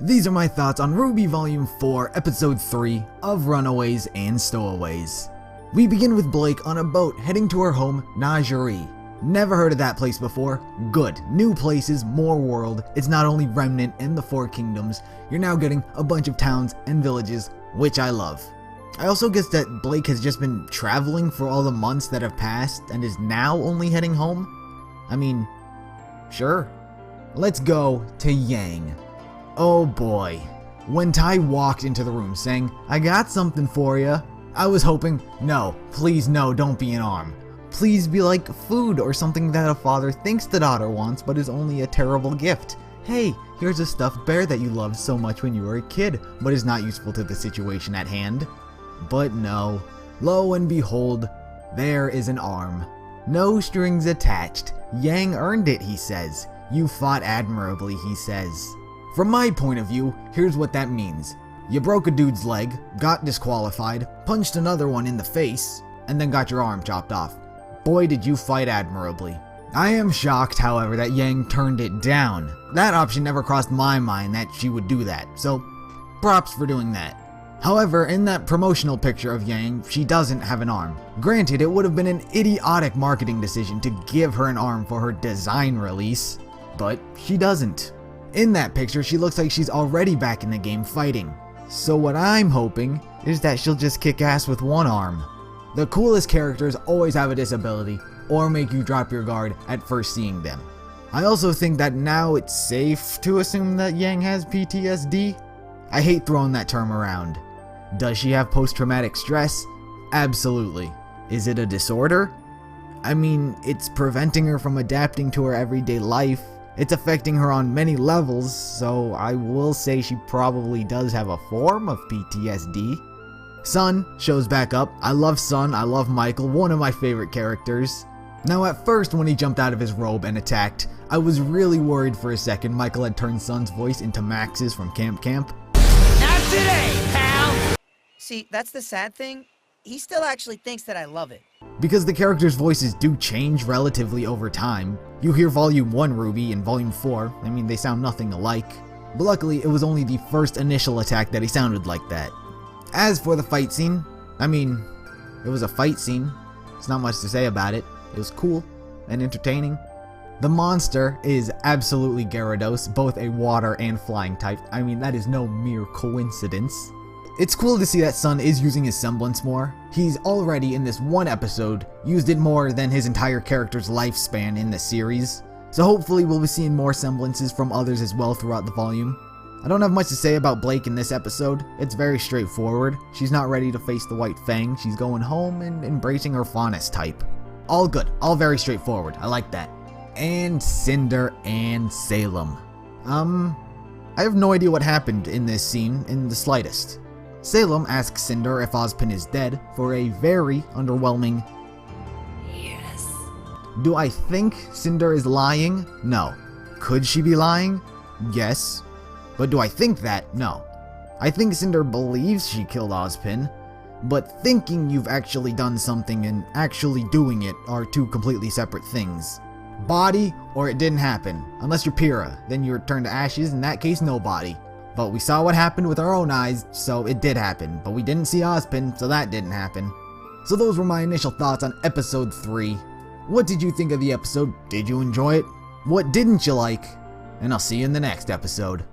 These are my thoughts on RWBY Volume 4, Episode 3 of Runaways and Stowaways. We begin with Blake on a boat heading to her home, RWBY. Never heard of that place before? Good. New places, more world. It's not only Remnant and the Four Kingdoms, you're now getting a bunch of towns and villages, which I love. I also guess that Blake has just been traveling for all the months that have passed and is now only heading home? I mean, sure. Let's go to Yang. Oh boy. When Ty walked into the room saying, "I got something for ya," I was hoping, no, please no, don't be an arm. Please be like food or something that a father thinks the daughter wants but is only a terrible gift. Hey, here's a stuffed bear that you loved so much when you were a kid, but is not useful to the situation at hand. But no. Lo and behold, there is an arm. No strings attached. Yang earned it, he says. You fought admirably, he says. From my point of view, here's what that means. You broke a dude's leg, got disqualified, punched another one in the face, and then got your arm chopped off. Boy, did you fight admirably. I am shocked, however, that Yang turned it down. That option never crossed my mind that she would do that, so props for doing that. However, in that promotional picture of Yang, she doesn't have an arm. Granted, it would have been an idiotic marketing decision to give her an arm for her design release, but she doesn't. In that picture, she looks like she's already back in the game fighting. So what I'm hoping is that she'll just kick ass with one arm. The coolest characters always have a disability, or make you drop your guard at first seeing them. I also think that now it's safe to assume that Yang has PTSD. I hate throwing that term around. Does she have post-traumatic stress? Absolutely. Is it a disorder? I mean, it's preventing her from adapting to her everyday life. It's affecting her on many levels, so I will say she probably does have a form of PTSD. Sun shows back up. I love Sun, I love Michael, one of my favorite characters. Now at first when he jumped out of his robe and attacked, I was really worried for a second Michael had turned Sun's voice into Max's from Camp Camp. Not today, pal! See, that's the sad thing. He still actually thinks that I love it. Because the characters' voices do change relatively over time. You hear Volume 1 RWBY and Volume 4, I mean they sound nothing alike. But luckily it was only the first initial attack that he sounded like that. As for the fight scene, I mean, it was a fight scene. There's not much to say about it. It was cool and entertaining. The monster is absolutely Gyarados, both a water and flying type. I mean, that is no mere coincidence. It's cool to see that Sun is using his semblance more. He's already, in this one episode, used it more than his entire character's lifespan in the series. So hopefully we'll be seeing more semblances from others as well throughout the volume. I don't have much to say about Blake in this episode. It's very straightforward. She's not ready to face the White Fang. She's going home and embracing her Faunus type. All good. All very straightforward. I like that. And Cinder and Salem. I have no idea what happened in this scene in the slightest. Salem asks Cinder if Ozpin is dead for a very underwhelming Yes. Do I think Cinder is lying? No. Could she be lying? Yes. But do I think that? No. I think Cinder believes she killed Ozpin, but thinking you've actually done something and actually doing it are two completely separate things. Body, or it didn't happen. Unless you're Pyrrha, then you're turned to ashes, in that case no body. But we saw what happened with our own eyes, so it did happen. But we didn't see Ozpin, so that didn't happen. So those were my initial thoughts on Episode 3. What did you think of the episode? Did you enjoy it? What didn't you like? And I'll see you in the next episode.